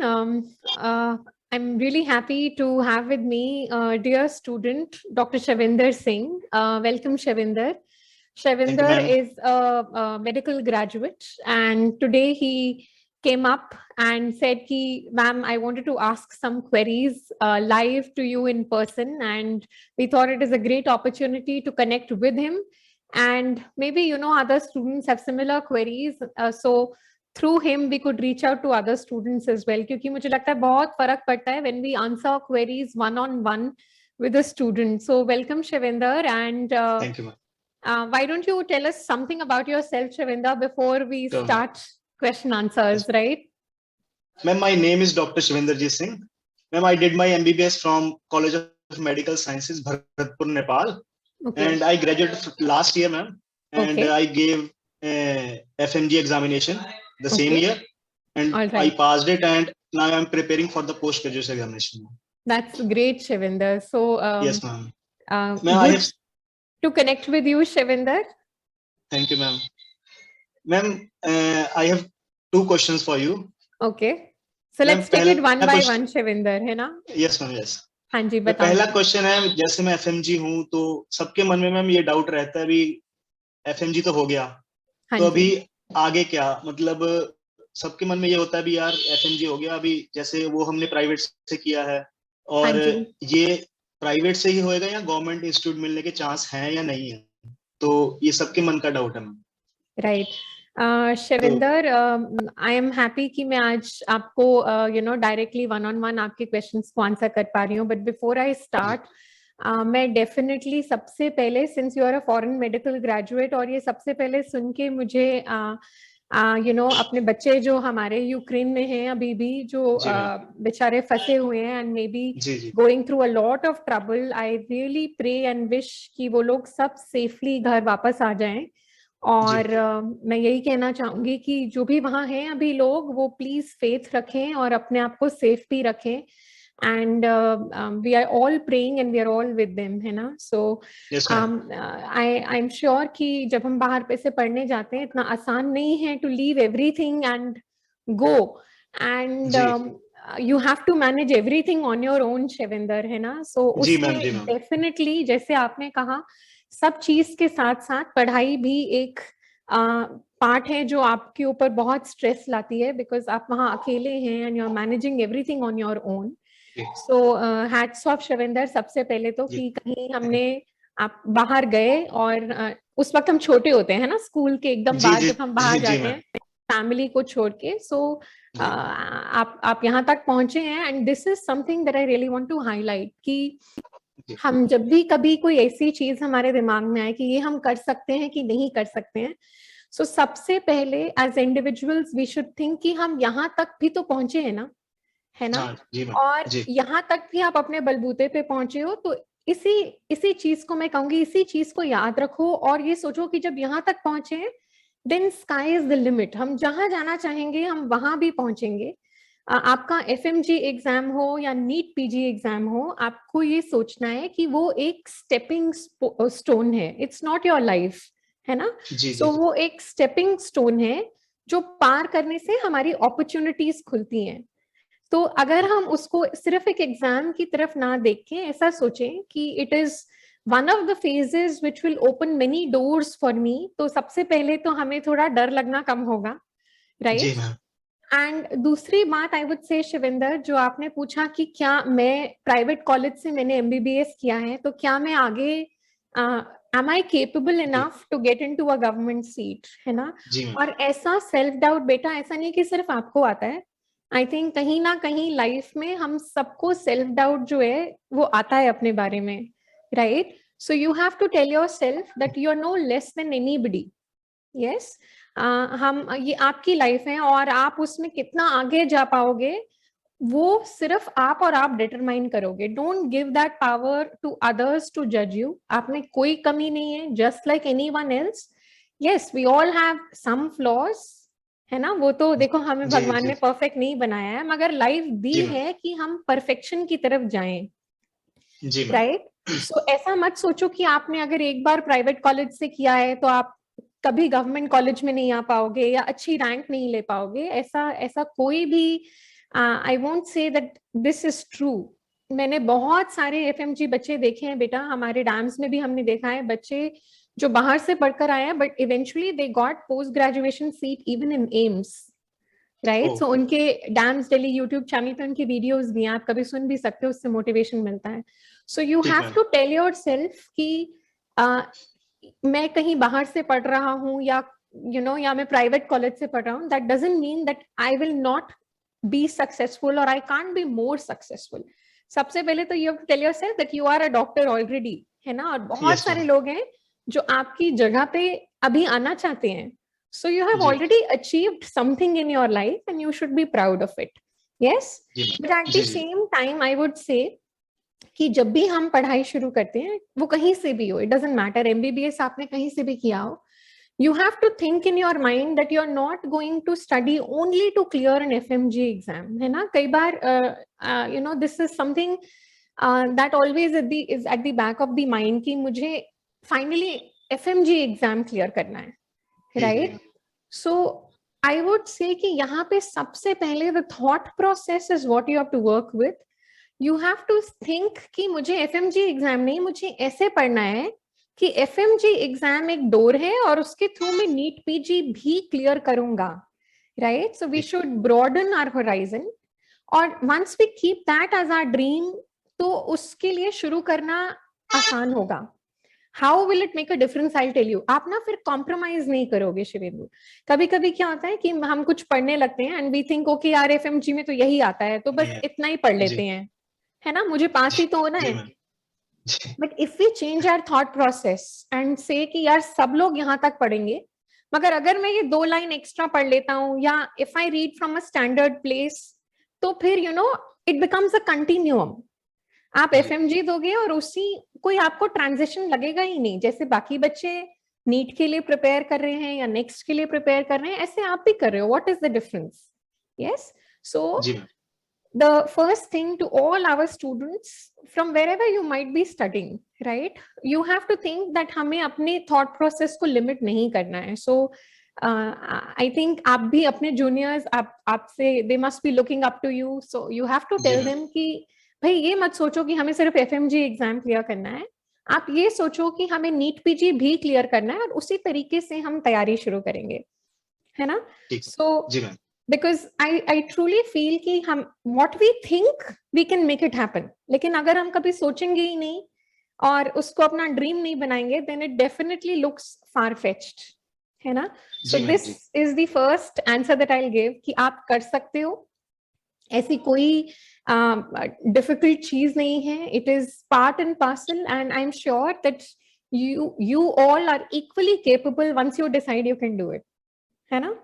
everyone. I'm really happy to have with me dear student, Dr. Shavinder Singh. Welcome, Shavinder. Thank you, Shavinder ma'am. is a medical graduate, and today he came up and said, "Ma'am, I wanted to ask some queries live to you in person," and we thought it is a great opportunity to connect with him. And maybe other students have similar queries, so through him we could reach out to other students as well, क्योंकि मुझे लगता है बहुत फर्क पड़ता है when we answer queries one on one with a student. So welcome, Shavinder, and Thank you, ma'am. why don't you tell us something about yourself, Shavinder, before we Sure, ma'am. start question answers, Yes. right? Ma'am, my name is Dr. Shivenderjit Singh. Ma'am, I did my MBBS from College of Medical Sciences, Bharatpur, Nepal. Okay. And I graduated last year, ma'am. And Okay. I gave FMG examination the same Okay. year. And All right. I passed it, and now I'm preparing for the post-graduate examination. That's great, Shavinder. So Yes, ma'am. Ma'am, good to connect with you, Shavinder. Thank you, ma'am. Ma'am, I have two questions for you. Okay. So let's take it one by one, Shavinder, है ना? Yes, ma'am. Yes. हाँ जी, बताओ। पहला question है, जैसे मैं FMG हूँ तो सबके मन में मैम ये डाउट रहता है, अभी एफएमजी तो हो गया, तो अभी आगे क्या, मतलब सबके मन में ये होता है भी यार एफएमजी हो गया, अभी जैसे वो हमने प्राइवेट से किया है, और ये प्राइवेट से ही होएगा या गवर्नमेंट इंस्टीट्यूट मिलने के चांस हैं या नहीं है, तो ये सबके मन का डाउट है ma'am. Right. Shavinder, I am happy कि मैं आज आपको डायरेक्टली वन ऑन वन आपके क्वेश्चंस को आंसर कर पा रही हूँ, बट बिफोर आई स्टार्ट मैं डेफिनेटली सबसे पहले, since you are a foreign medical graduate, और ये सबसे पहले सुन के मुझे अपने बच्चे जो हमारे यूक्रेन में हैं अभी भी, जो बेचारे फंसे हुए हैं and may be going through a lot of trouble, I really pray and wish कि वो लोग सब सेफली घर वापस आ जाएं। और मैं यही कहना चाहूंगी कि जो भी वहां हैं अभी लोग, वो प्लीज फेथ रखें और अपने आप को सेफ भी रखें, and we are all praying and we are all with them, है ना? सो आई एम श्योर कि जब हम बाहर पे से पढ़ने जाते हैं, इतना आसान नहीं है to leave everything and go, and you have to manage everything on your own, Shavinder, है ना? सो उसमें डेफिनेटली, जैसे आपने कहा, सब चीज के साथ साथ पढ़ाई भी एक पार्ट है जो आपके ऊपर बहुत स्ट्रेस लाती है, बिकॉज आप वहाँ अकेले हैं and you are managing everything on your own. So hats off, Shavinder, सबसे पहले तो कि कहीं हमने आप बाहर गए, और उस वक्त हम छोटे होते हैं ना, स्कूल के एकदम बाद जब हम बाहर जाते हैं फैमिली को छोड़ के, सो आप यहाँ तक पहुंचे हैं, and this is something that I really want to highlight कि हम जब भी कभी कोई ऐसी चीज हमारे दिमाग में आए कि ये हम कर सकते हैं कि नहीं कर सकते हैं, सो सबसे पहले as individuals we should think कि हम यहाँ तक भी तो पहुंचे हैं ना, है ना? और यहाँ तक भी आप अपने बलबूते पे पहुंचे हो, तो इसी चीज को मैं कहूंगी, इसी चीज को याद रखो और ये सोचो कि जब यहाँ तक पहुंचे हैं, then sky is the limit. हम जहां जाना चाहेंगे हम वहां भी पहुंचेंगे। आपका एफएमजी एग्जाम हो या नीट पीजी एग्जाम हो, आपको ये सोचना है कि वो एक स्टेपिंग स्टोन है, इट्स नॉट योर लाइफ, है ना? सो वो एक स्टेपिंग स्टोन है जो पार करने से हमारी अपॉर्चुनिटीज खुलती हैं। तो अगर हम उसको सिर्फ एक एग्जाम की तरफ ना देख के ऐसा सोचें कि it is one of the phases which will open many doors for me, तो सबसे पहले तो हमें थोड़ा डर लगना कम होगा, राइट? एंड दूसरी बात आई वुड से, शविंदर, जो आपने पूछा कि क्या मैं प्राइवेट कॉलेज से मैंने एमबीबीएस किया है, तो क्या मैं आगे am I capable enough to get into a government seat, है ना? और ऐसा सेल्फ डाउट, बेटा, ऐसा नहीं कि सिर्फ आपको आता है। आई थिंक कहीं ना कहीं लाइफ में हम सबको सेल्फ डाउट जो है वो आता है अपने बारे में, right? So you have to tell yourself that you are no less than anybody. Yes, hmm, ये आपकी लाइफ है और आप उसमें कितना आगे जा पाओगे वो सिर्फ आप और आप डिटरमाइन करोगे। Don't give that power to others to जज यू। आप में कोई कमी नहीं है, just like anyone else. Yes, we all have some flaws, है ना? वो तो देखो, हमें भगवान ने परफेक्ट नहीं बनाया है, मगर लाइफ दी है कि हम परफेक्शन की तरफ जाएं, राइट? सो ऐसा मत सोचो कि आपने अगर एक बार प्राइवेट कॉलेज से किया है तो आप कभी गवर्नमेंट कॉलेज में नहीं आ पाओगे या अच्छी रैंक नहीं ले पाओगे। ऐसा कोई भी I won't say that this is true. मैंने बहुत सारे FMG बच्चे देखे हैं बेटा, हमारे डैम्स में भी हमने देखा है बच्चे जो बाहर से पढ़कर आए हैं, but eventually they got post graduation seat even in AIMS, right? So उनके डैम्स दिल्ली यूट्यूब चैनल पे उनकी वीडियोस भी हैं, आप कभी सुन भी सकते हो, उससे मोटिवेशन मिलता है. So you have to tell yourself कि मैं कहीं बाहर से पढ़ रहा हूँ या या मैं प्राइवेट कॉलेज से पढ़ रहा हूँ, that doesn't mean that I will not be successful or I can't be more successful. सबसे पहले तो you have to tell yourself that you are a doctor already, है ना? और बहुत सारे लोग हैं जो आपकी जगह पे अभी आना चाहते हैं. So you have already achieved something in your life and you should be proud of it. Yes? But at the same time, I would say कि जब भी हम पढ़ाई शुरू करते हैं, वो कहीं से भी हो, it doesn't matter, MBBS आपने कहीं से भी किया हो, you have to think in your mind that you're not going to study only to clear an FMG exam, है ना? कई बार this is something that always is at the back of the mind कि मुझे finally FMG exam clear करना है, right? So I would say कि यहाँ पे सबसे पहले the thought process is what you have to work with. You have to think कि मुझे FMG exam नहीं, मुझे ऐसे पढ़ना है कि FMG exam एक डोर है और उसके थ्रू मैं NEET PG भी क्लियर करूंगा, right? So we should broaden our horizon. और once we keep that as our dream, तो उसके लिए शुरू करना आसान होगा. How will it make a difference? I'll tell you. आप ना फिर कॉम्प्रोमाइज नहीं करोगे शिवेंदु. कभी कभी क्या होता है कि हम कुछ पढ़ने लगते हैं and we think okay यार FMG में तो यही आता है तो बस इतना ही पढ़ लेते हैं, है ना? मुझे पास ही तो होना है. But if we change our thought process and say कि यार सब लोग यहाँ तक पढ़ेंगे, मगर अगर मैं ये 2 लाइन एक्स्ट्रा पढ़ लेता हूँ या if I read from a standard place, तो फिर it becomes a continuum. आप FMG दोगे और उसी कोई आपको ट्रांजिशन लगेगा ही नहीं. जैसे बाकी बच्चे नीट के लिए प्रिपेयर कर रहे हैं या नेक्स्ट के लिए प्रिपेयर कर रहे हैं, ऐसे आप भी कर रहे हो. What is the difference? Yes, so the first thing to all our students from wherever you might be studying, right, you have to think that हमें अपने thought process को limit नहीं करना है. So I think आप भी अपने juniors आपसे they must be looking up to you, so you have to tell them कि भाई ये मत सोचो कि हमें सिर्फ FMG एग्जाम क्लियर करना है, आप ये सोचो कि हमें नीट पीजी भी क्लियर करना है और उसी तरीके से हम तैयारी शुरू करेंगे, है ना? So because I truly feel कि हम what we think we can make it happen, लेकिन अगर हम कभी सोचेंगे ही नहीं और उसको अपना ड्रीम नहीं बनाएंगे, then it definitely looks far fetched, है ना? So this is the first answer that I will give कि आप कर सकते हो. ऐसी कोई डिफिकल्ट चीज नहीं है. It is part and parcel and I am sure that you all are equally capable once you decide you can do it, है ना?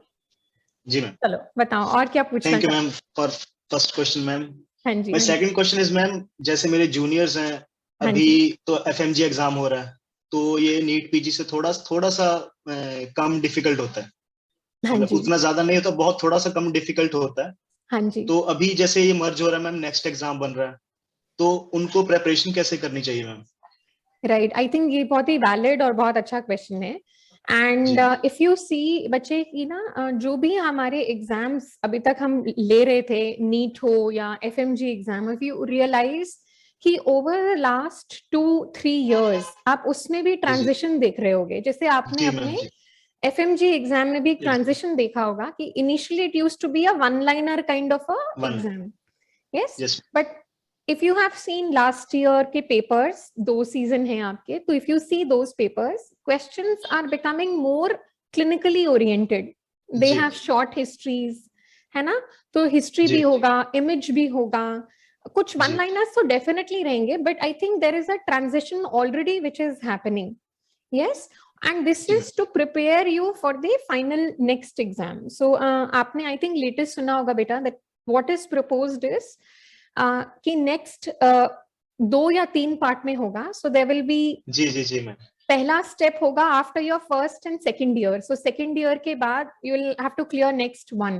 जी मैम. चलो बताओ और क्या पूछना. Thank you ma'am for first question ma'am. हाँ जी. My second question is ma'am, जैसे मेरे जूनियर्स हैं अभी तो FMG एग्जाम हो रहा है, तो ये नीट पीजी से थोड़ा सा कम डिफिकल्ट होता है. मतलब उतना ज्यादा नहीं होता, बहुत थोड़ा सा कम डिफिकल्ट होता है. हाँ जी. तो अभी जैसे ये मर्ज हो रहा है मैम, नेक्स्ट एग्जाम बन रहा है, तो उनको प्रिपरेशन कैसे करनी चाहिए मैम? राइट, आई थिंक ये बहुत ही वैलिड और बहुत अच्छा क्वेश्चन है. एंड इफ यू सी बच्चे की ना, जो भी हमारे एग्जाम्स अभी तक हम ले रहे थे, नीट हो या FMG exam, if you realise कि ओवर द लास्ट 2-3 years आप उसमें भी ट्रांजिशन देख रहे होगे. जैसे आपने अपने FMG एग्जाम में भी एक ट्रांजिशन देखा होगा कि initially it used to be a one liner kind of a exam. Yes, but if you have seen last year के papers, 2 season हैं आपके, तो if you see those papers, questions are becoming more clinically oriented. They have short histories, है ना? तो history भी होगा, image भी होगा, कुछ one liners तो definitely रहेंगे, but I think there is a transition already which is happening. Yes, and this is to prepare you for the final next exam. So आपने I think latest सुना होगा बेटा that what is proposed is कि next 2 या 3 part में होगा. So there will be जी ma'am. पहला स्टेप होगा after your first and second year. So second year के बाद you will have to clear next one,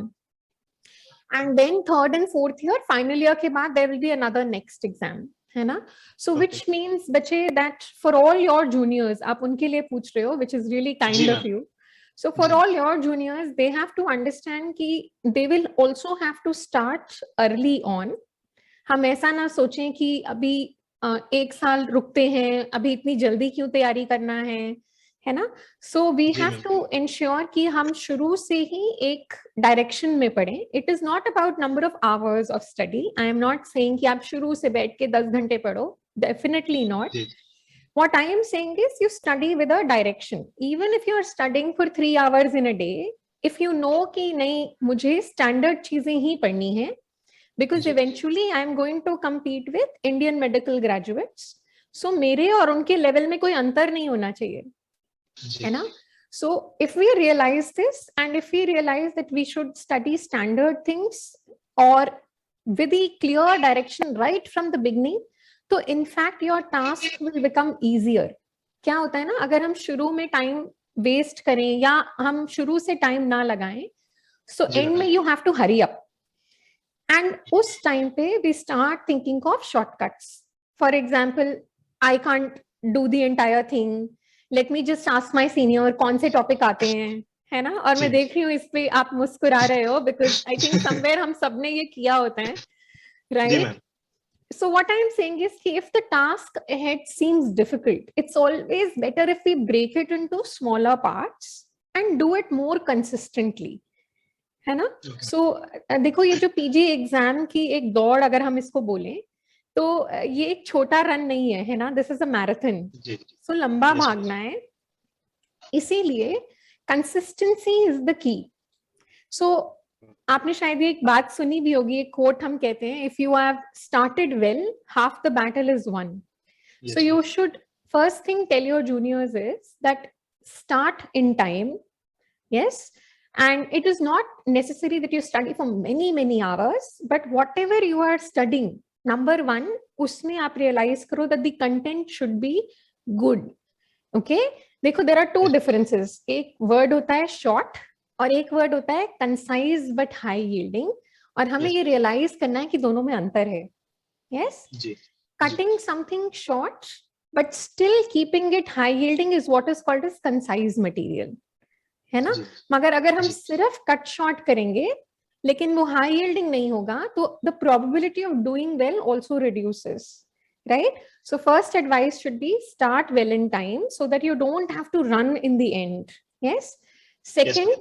and then third and fourth year, final year के बाद there will be another next exam, है ना? So which means बच्चे that for all your juniors, आप उनके लिए पूछ रहे हो, which is really kind of you. So for all your juniors, they have to understand कि they will also have to start early on. हम ऐसा ना सोचें कि अभी 1 साल रुकते हैं, अभी इतनी जल्दी क्यों तैयारी करना है ना? So we have to ensure कि हम शुरू से ही एक डायरेक्शन में पढ़ें. It is not about number of hours of study. I am not saying कि आप शुरू से बैठ के 10 घंटे पढ़ो. Definitely not. What I am saying is you study with a direction. Even if you are studying for 3 hours in a day, if you know कि नहीं मुझे standard चीजें ही पढ़नी है, because eventually I am going to compete with Indian medical graduates. So मेरे और उनके level में कोई अंतर नहीं होना चाहिए, है ना? So if we realize this, and if we realize that we should study standard things or with the clear direction right from the beginning, तो in fact your task will become easier. क्या होता है ना, अगर हम शुरू में टाइम वेस्ट करें या हम शुरू से टाइम ना लगाएं, सो एंड में you have to hurry up, and उस टाइम पे we start thinking of shortcuts. For example, I can't do the entire thing, let me just ask my senior कौन से टॉपिक आते हैं, है ना? और मैं देख रही हूँ इस पे आप मुस्कुरा रहे हो, बिकॉज आई थिंक समवेयर हम सबने ये किया होता है, right? So what I am saying is, if the task ahead seems difficult, it's always better if we break it into smaller parts and do it more consistently, है ना? So देखो, ये जो PG एग्जाम की एक दौड़ अगर हम इसको बोलें, तो ये एक छोटा रन नहीं है ना? This is a marathon. So लंबा भागना है, इसीलिए कंसिस्टेंसी इज द की. सो आपने शायद ये एक बात सुनी भी होगी, एक कोट हम कहते हैं, if you have started well, half the battle is won. So you should first thing tell your juniors is that start in time. Yes, and it is not necessary that you study for many hours, but whatever you are studying, number one, उसमें आप realize करो that the content should be good. Okay, देखो, there are two differences. एक word होता है short और एक word होता है कंसाइज बट हाई यील्डिंग, और हमें ये रियलाइज करना है कि दोनों में अंतर है. Yes, cutting something short but still keeping it high yielding is what is called as concise material, है ना? मगर अगर हम सिर्फ कट शॉर्ट करेंगे लेकिन वो हाई यील्डिंग नहीं होगा, तो the probability of doing well also reduces, right? So first advice should be start well in time so that you don't have to run in the end. Yes. Second,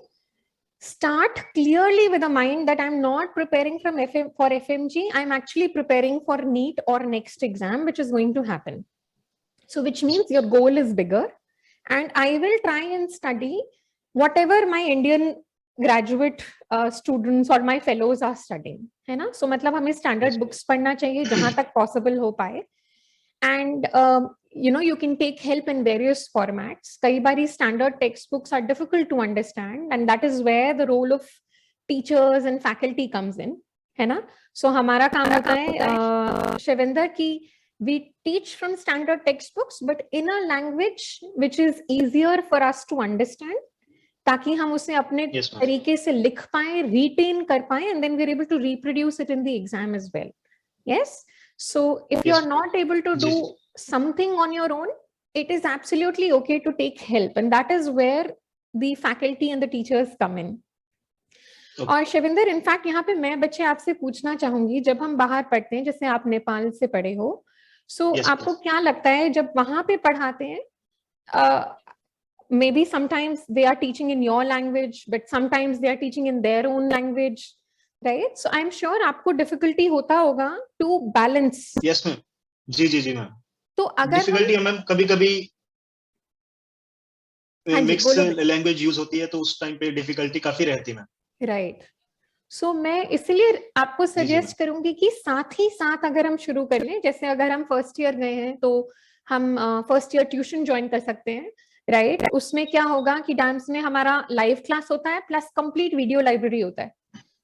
start clearly with a mind that I'm not preparing for FMG, I'm actually preparing for NEET or next exam which is going to happen. So which means your goal is bigger, and I will try and study whatever my Indian graduate students or my fellows are studying, है ना? So मतलब हमें standard books पढ़ना चाहिए जहां तक possible हो पाए, and you know, you can take help in various formats. कई बारी standard textbooks are difficult to understand, and that is where the role of teachers and faculty comes in, है ना? So हमारा काम होता है शिविंदर की we teach from standard textbooks but in a language which is easier for us to understand, ताकि हम उसे अपने तरीके से लिख पाए, retain कर पाए, and then we're able to reproduce it in the exam as well. Yes. So if you're not able to do something on your own, it is absolutely okay to take help, and that is where the faculty and the teachers come in. और Shivinder, in fact यहाँ पे मैं बच्चे आपसे पूछना चाहूंगी, जब हम बाहर पढ़ते हैं, जैसे आप नेपाल से पढ़े हो, सो आपको क्या लगता है जब वहां पे पढ़ाते हैं, maybe sometimes they are teaching in your language but sometimes they are teaching in their own language, right? So I'm sure आपको difficulty होता होगा to balance. Yes ma'am. जी मैम. तो अगर difficulty मैम कभी-कभी मिक्स लैंग्वेज यूज होती है, तो उस टाइम पे डिफिकल्टी काफी रहती है मैम. राइट. सो मैं इसलिए आपको सजेस्ट करूंगी कि साथ ही साथ अगर हम शुरू कर लें, जैसे अगर हम फर्स्ट ईयर गए हैं तो हम फर्स्ट ईयर ट्यूशन ज्वाइन कर सकते हैं, राइट? उसमें क्या होगा कि डांस में हमारा लाइव क्लास होता है प्लस कंप्लीट वीडियो लाइब्रेरी होता है.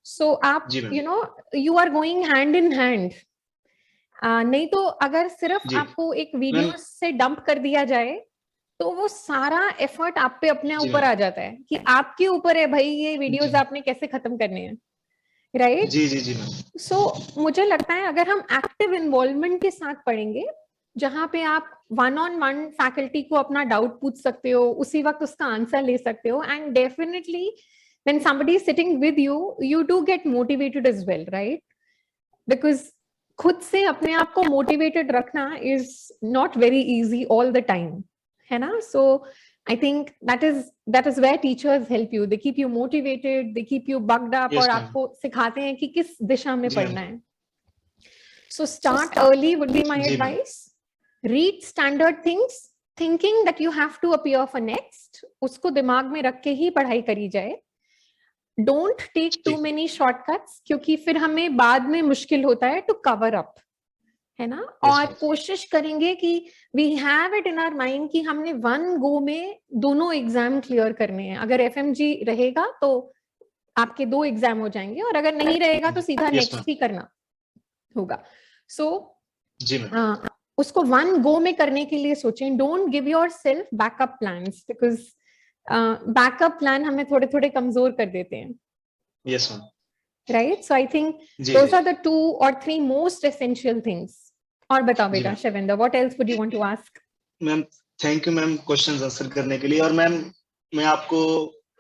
सो आप you know you are going hand in hand. नहीं तो अगर सिर्फ आपको एक वीडियो से डंप कर दिया जाए तो वो सारा एफर्ट आप पे अपने ऊपर आ जाता है कि आपके ऊपर है भाई ये वीडियोस आपने कैसे खत्म करने हैं, राइट? जी. सो मुझे लगता है अगर हम एक्टिव इन्वॉल्वमेंट के साथ पढ़ेंगे जहाँ पे आप वन ऑन वन फैकल्टी को अपना डाउट पूछ सकते हो, उसी वक्त उसका आंसर ले सकते हो, and definitely when somebody is sitting with you, you do get motivated as well, right? Because खुद से अपने आप को motivated रखना is not very easy all the time, है ना? So I think that is where teachers help you. They keep you motivated, they keep you bugged up, Yes, और ma'am. आपको सिखाते हैं कि किस दिशा में जी, पढ़ना ma'am. है. So start early would be my ji, ma'am. advice. Read standard things, thinking that you have to appear for next. उसको दिमाग में रख के ही पढ़ाई करी जाए. Don't take too many shortcuts, क्योंकि फिर हमें बाद में मुश्किल होता है to cover up, है ना? और कोशिश करेंगे कि we have it in our mind कि हमने one go में दोनों एग्जाम क्लियर करने हैं. अगर FMG रहेगा तो आपके 2 एग्जाम हो जाएंगे, और अगर नहीं रहेगा तो सीधा नेक्स्ट ही करना होगा. सो उसको वन गो में करने के लिए सोचें. Don't give yourself backup plans, because backup plan हमें थोड़े थोड़े कमजोर कर देते हैं. Yes, ma'am. Right? So I think those are the 2 or 3 most essential things. और बताओ बेटा Shavendra, what else would you want to ask? Ma'am thank you ma'am questions answer करने के लिए. और मैम मैं आपको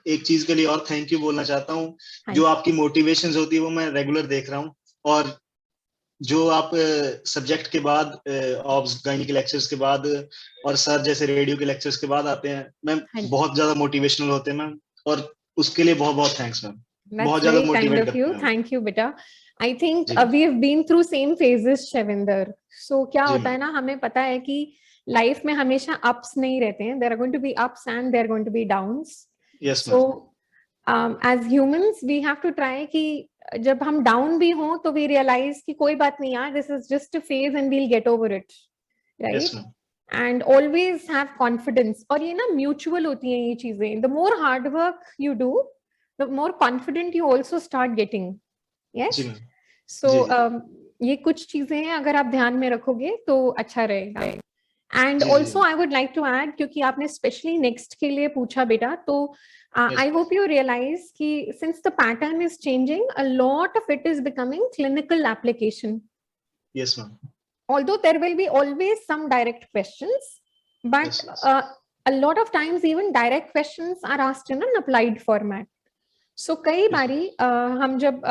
एक चीज के लिए और थैंक यू बोलना चाहता हूँ. जो आपकी मोटिवेशंस होती है वो मैं रेगुलर देख रहा हूँ, और जो आप सब्जेक्ट के बाद ऑब्स गायनी के लेक्चर्स के बाद और सर जैसे रेडियो के लेक्चर्स के बाद आते हैं मैम, बहुत ज्यादा मोटिवेशनल होते हैं मैम, और उसके लिए बहुत बहुत थैंक्स मैम. बहुत ज्यादा मोटिवेट करते हैं. थैंक यू बेटा. I think we have been through same phases Shaivendra. So क्या होता है ना, हमें पता है कि लाइफ में हमेशा अप्स नहीं रहते हैं. There are going to be ups and there are going to be downs. So as humans we have to try कि जब हम डाउन भी हों तो वी रियलाइज कि कोई बात नहीं यार, this is just a phase and we will get over it, right? And always have confidence. और ये ना म्यूचुअल होती हैं ये चीजें. The more hard work you do, the more confident you also start getting. Yes. So ये कुछ चीजें हैं, अगर आप ध्यान में रखोगे तो अच्छा रहेगा. And also I would like to add, क्योंकि आपने स्पेशली नेक्स्ट के लिए पूछा बेटा, तो I hope you realize कि since the pattern is changing, a lot of it is becoming clinical application. Yes, ma'am. Although there will be always some direct questions, but a lot of times even direct questions are asked in an applied format. So कई बारी हम जब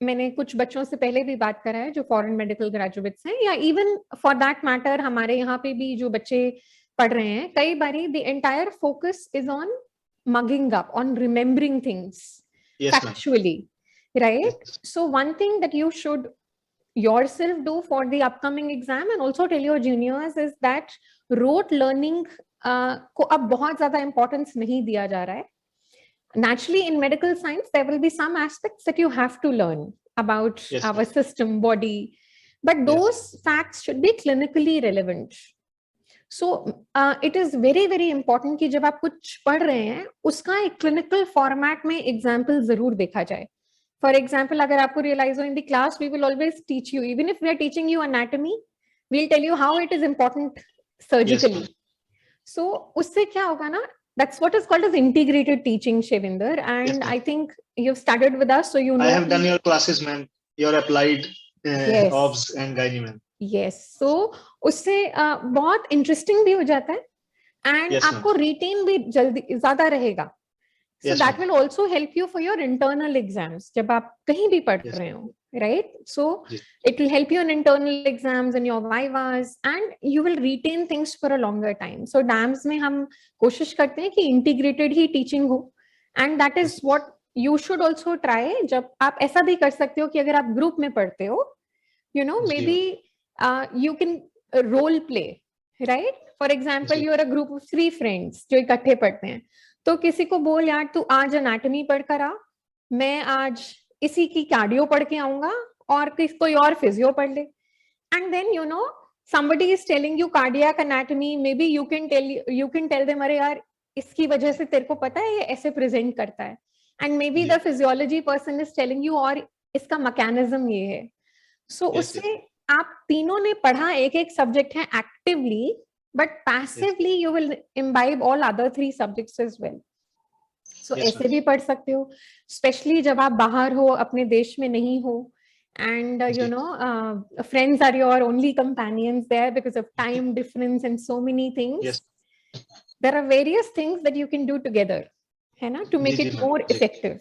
मैंने कुछ बच्चों से पहले भी बात करा है जो फॉरेन मेडिकल ग्रेजुएट्स हैं, या इवन फॉर दैट मैटर हमारे यहाँ पे भी जो बच्चे पढ़ रहे हैं, कई बारी the entire focus is on mugging up, on remembering things factually, right? So one thing that you should yourself do for the upcoming exam and also tell your juniors is that rote learning को अब बहुत ज्यादा importance नहीं दिया जा रहा है. Naturally in medical science there will be some aspects that you have to learn about our system, body, but those facts should be clinically relevant. So it is very very important कि जब आप कुछ पढ़ रहे हैं उसका एक clinical format में example जरूर देखा जाए. For example, अगर आपको realize हो in the class we will always teach you, even if we are teaching you anatomy, we'll tell you how it is important surgically. So उससे क्या होगा ना, that's what is called as integrated teaching, Shaivinder, and I think you've started with us, so you know. I have done your classes, ma'am. Your applied obs and gynae, ma'am. Yes, so उससे बहुत interesting भी हो जाता है, and आपको retain भी जल्दी ज्यादा रहेगा. So that will also help you for your internal exams जब आप कहीं भी पढ़ रहे हो, right? So it will help you in internal exams and your vivas, and you will retain things for a longer time. So DAMS में हम कोशिश करते हैं कि integrated ही teaching हो, and that is what you should also try. जब आप ऐसा भी कर सकते हो कि अगर आप ग्रुप में पढ़ते हो, you know, maybe you can role play, right? For example, you are a group of 3 friends जो इकट्ठे पढ़ते हैं, तो किसी को बोल यार तू आज एनाटॉमी पढ़ कर आ, मैं आज इसी की कार्डियो पढ़ के आऊंगा, और कोई और फिजियो पढ़ ले. And then you know somebody is telling you cardiac anatomy, maybe you can tell them अरे यार इसकी वजह से तेरे को पता है ये ऐसे प्रेजेंट करता है, and may be the physiology person is telling you और इसका मैकेनिज्म ये है. सो उससे आप तीनों ने पढ़ा, एक एक सब्जेक्ट है actively, but passively you will imbibe all other 3 subjects as well. So ऐसे भी पढ़ सकते हो, especially जब आप बाहर हो, अपने देश में नहीं हो, and you know, friends are your only companions there because of time difference and so many things. Yes. There are various things that you can do together, है ना, to make it more effective.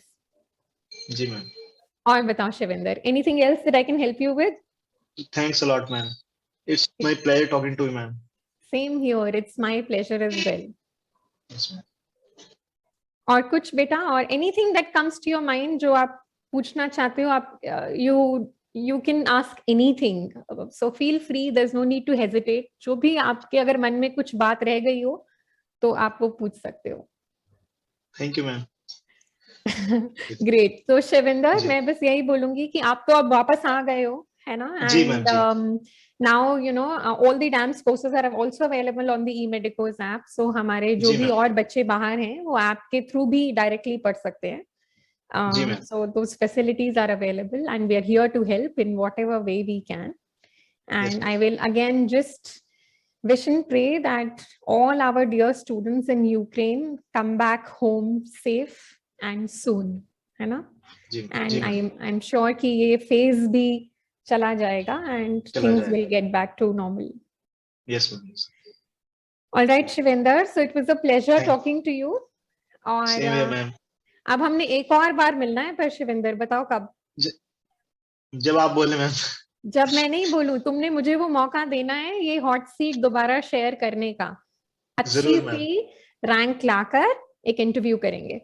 जी ma'am. और बताओ Shivinder, anything else that I can help you with? Thanks a lot, ma'am. It's my pleasure talking to you, ma'am. Same here. It's my pleasure as well. Yes, ma'am. और कुछ बेटा, और anything that comes to your mind जो आप पूछना चाहते हो, आप you can ask anything. So feel free. There's no need to hesitate. जो भी आपके अगर मन में कुछ बात रह गई हो, तो आप वो पूछ सकते हो. Thank you, ma'am. Great. So Shivinder, मैं बस यही बोलूंगी कि आप तो अब वापस आ गए हो, है ना? And now you know all the dance courses are also available on the eMedicos app. So हमारे जो भी और बच्चे बाहर हैं, वो ऐप के थ्रू भी डायरेक्टली पढ़ सकते हैं. So those facilities are available, and we are here to help in whatever way we can. And I will again just wish and pray that all our dear students in Ukraine come back home safe and soon, है ना? And I'm sure कि ये phase भी चला जाएगा and things will get back to normal. Yes, ma'am. All right, Shivinder. So it was a pleasure talking to you. और Same here, ma'am. अब हमने एक और बार मिलना है, पर शिविंदर बताओ कब? जब आप बोले मैम. जब मैं नहीं बोलूं, तुमने मुझे वो मौका देना है ये हॉट सीट दोबारा शेयर करने का. अच्छी सी रैंक लाकर एक इंटरव्यू करेंगे.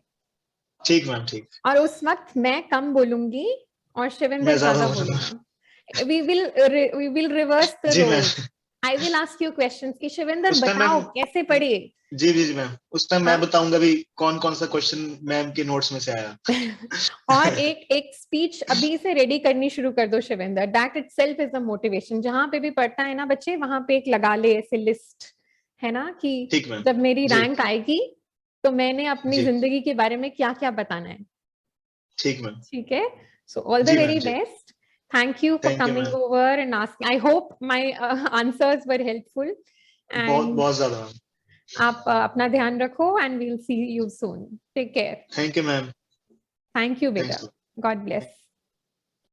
ठीक मैम, ठीक. और उस वक्त मैं कम बोलूंगी और शिविंदर ज्यादा बोलेगा. We will reverse the role. I will ask you questions कि शिविंदर बताओ कैसे पढ़े. जी जी मैम. उस टाइम मैं बताऊंगा भी कौन कौन सा क्वेश्चन मैम के नोट्स में से आया. और एक स्पीच अभी से रेडी करनी शुरू कर दो Shivinder. That itself is a motivation. जहां पे भी पढ़ता है ना बच्चे, वहां पे एक लगा ले ऐसे लिस्ट, है ना, कि जब मेरी रैंक आएगी तो मैंने अपनी जिंदगी के बारे में क्या क्या बताना है. ठीक मैम. ठीक है. So all the very best. Thank you for coming over and asking. I hope my answers were helpful. बहुत ज़्यादा. आप अपना ध्यान रखो and we'll see you soon. Take care. Thank you, ma'am. Thank you, beta. God bless.